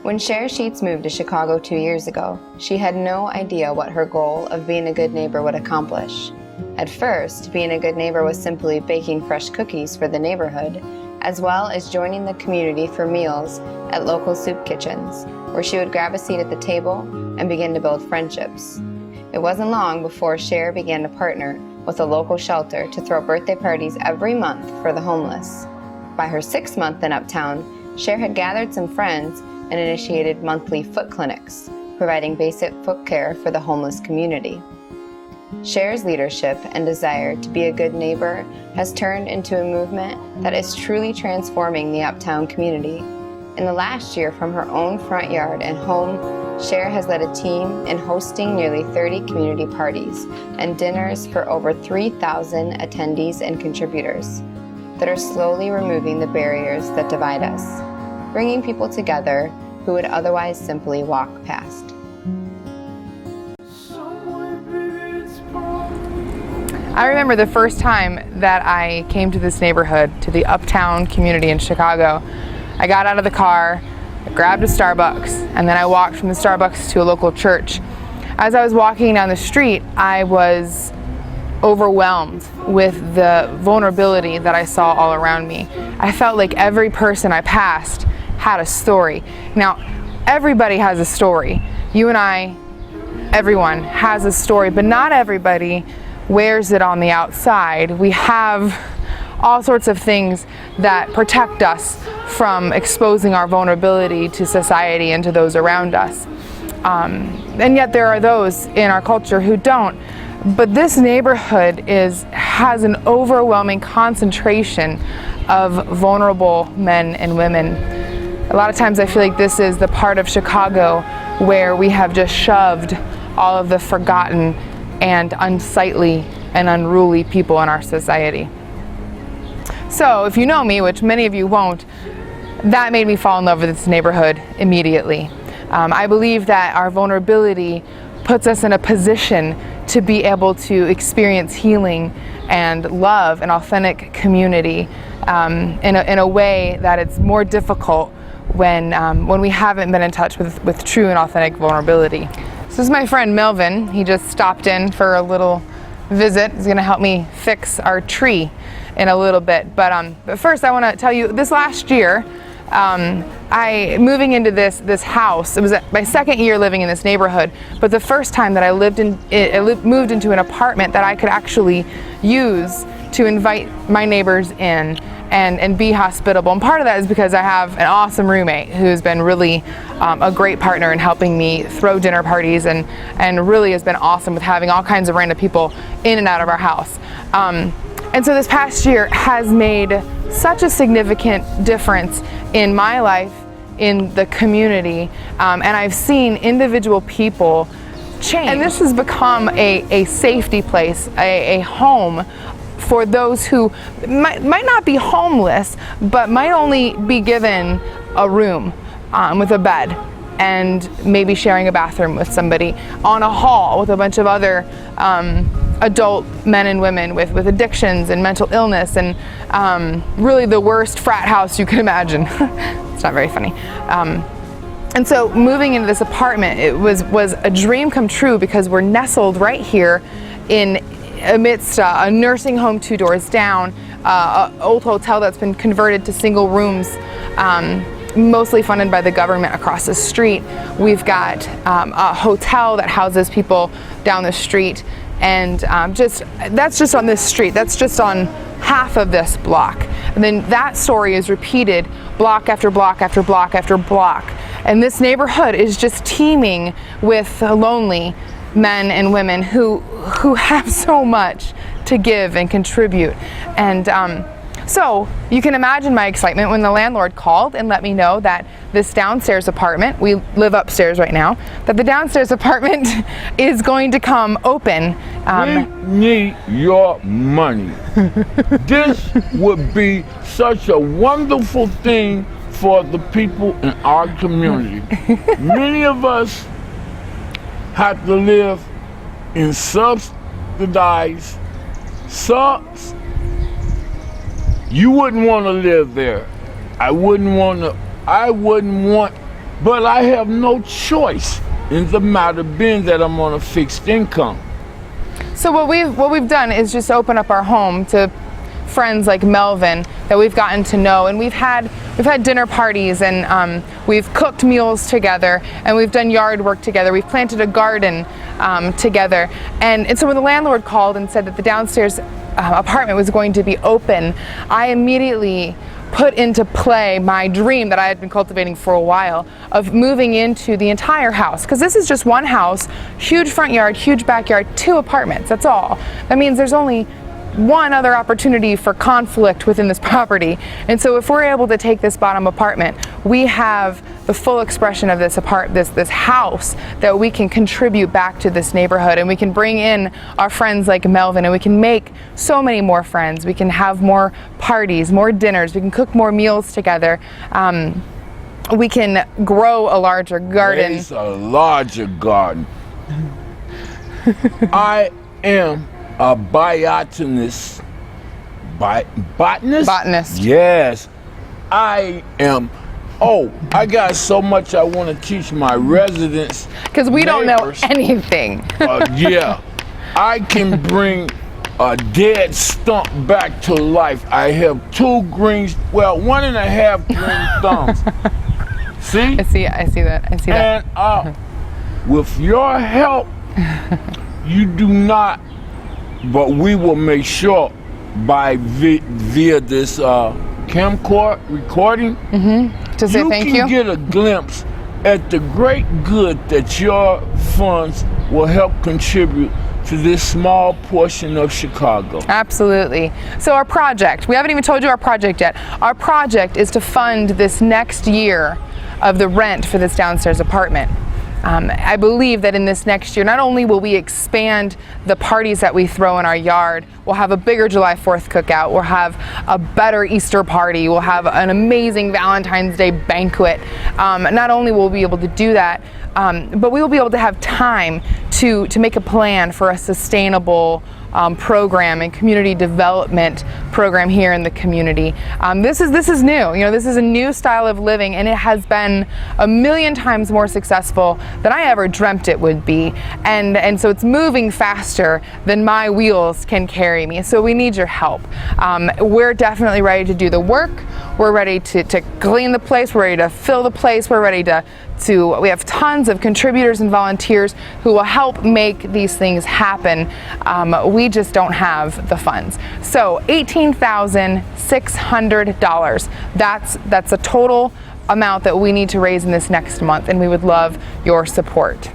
When Cher Sheets moved to Chicago 2 years ago, she had no idea what her goal of being a good neighbor would accomplish. At first, being a good neighbor was simply baking fresh cookies for the neighborhood, as well as joining the community for meals at local soup kitchens, where she would grab a seat at the table and begin to build friendships. It wasn't long before Cher began to partner with a local shelter to throw birthday parties every month for the homeless. By her 6th month in Uptown, Cher had gathered some friends and initiated monthly foot clinics, providing basic foot care for the homeless community. Cher's leadership and desire to be a good neighbor has turned into a movement that is truly transforming the Uptown community. In the last year, from her own front yard and home, Cher has led a team in hosting nearly 30 community parties and dinners for over 3,000 attendees and contributors that are slowly removing the barriers that divide us, bringing people together who would otherwise simply walk past. I remember the first time that I came to this neighborhood, to the Uptown community in Chicago. I got out of the car, I grabbed a Starbucks, and then I walked from the Starbucks to a local church. As I was walking down the street, I was overwhelmed with the vulnerability that I saw all around me. I felt like every person I passed had a story. Now, everybody has a story. You and I, everyone has a story, but not everybody wears it on the outside. We have all sorts of things that protect us from exposing our vulnerability to society and to those around us. And yet there are those in our culture who don't. But this neighborhood has an overwhelming concentration of vulnerable men and women. A lot of times I feel like this is the part of Chicago where we have just shoved all of the forgotten and unsightly and unruly people in our society. So if you know me, which many of you won't, that made me fall in love with this neighborhood immediately. I believe that our vulnerability puts us in a position to be able to experience healing and love and authentic community in a way that it's more difficult when we haven't been in touch with true and authentic vulnerability. So this is my friend Melvin. He just stopped in for a little visit. He's gonna help me fix our tree in a little bit. But first I wanna tell you, this last year, moving into this house, it was my 2nd year living in this neighborhood, but the first time that I moved into an apartment that I could actually use to invite my neighbors in and be hospitable. And part of that is because I have an awesome roommate who's been really a great partner in helping me throw dinner parties and really has been awesome with having all kinds of random people in and out of our house. And so this past year has made such a significant difference in my life, in the community, and I've seen individual people change. And this has become a safety place, a home for those who might not be homeless, but might only be given a room with a bed and maybe sharing a bathroom with somebody, on a hall with a bunch of other adult men and women with addictions and mental illness, and really the worst frat house you can imagine. It's not very funny. And so moving into this apartment, it was a dream come true because we're nestled right here amidst a nursing home 2 doors down, an old hotel that's been converted to single rooms, mostly funded by the government across the street. We've got a hotel that houses people down the street, and that's just on this street. That's just on half of this block. And then that story is repeated block after block after block after block. And this neighborhood is just teeming with lonely men and women who have so much to give and contribute. And so you can imagine my excitement when the landlord called and let me know that this downstairs apartment, we live upstairs right now, that the downstairs apartment is going to come open. We need your money. This would be such a wonderful thing for the people in our community. Many of us have to live in subsidized subs. You wouldn't want to live there. I wouldn't want but I have no choice in the matter being that I'm on a fixed income. So what we've done is just open up our home to friends like Melvin that we've gotten to know, and we've had dinner parties, and we've cooked meals together, and we've done yard work together. We've planted a garden together, and so when the landlord called and said that the downstairs apartment was going to be open, I immediately put into play my dream that I had been cultivating for a while of moving into the entire house, because this is just one house, huge front yard, huge backyard, 2 apartments, that's all. That means there's only one other opportunity for conflict within this property. And so if we're able to take this bottom apartment, we have the full expression of this house that we can contribute back to this neighborhood, and we can bring in our friends like Melvin, and we can make so many more friends. We can have more parties, more dinners, we can cook more meals together. We can grow a larger garden. It's a larger garden. I am a botanist. Botanist? Botanist. Yes. I am. Oh, I got so much I want to teach my residents. Because we don't know anything. Yeah. I can bring a dead stump back to life. I have 2 green, well, 1.5 green thumbs. See? I see that. And with your help, you do not, but we will make sure by via this camcorder recording, to say thank you. You can get a glimpse at the great good that your funds will help contribute to this small portion of Chicago. Absolutely. So our project, we haven't even told you our project yet. Our project is to fund this next year of the rent for this downstairs apartment. I believe that in this next year, not only will we expand the parties that we throw in our yard, we'll have a bigger July 4th cookout, we'll have a better Easter party, we'll have an amazing Valentine's Day banquet. Not only will we be able to do that, but we will be able to have time to make a plan for a sustainable program and community development program here in the community. This is new. This is a new style of living, and it has been a million times more successful than I ever dreamt it would be. And so it's moving faster than my wheels can carry me. So we need your help. We're definitely ready to do the work. We're ready to clean the place. We're ready to fill the place. We're ready we have tons of contributors and volunteers who will help make these things happen. We just don't have the funds. So $18,600. That's a total amount that we need to raise in this next month, and we would love your support.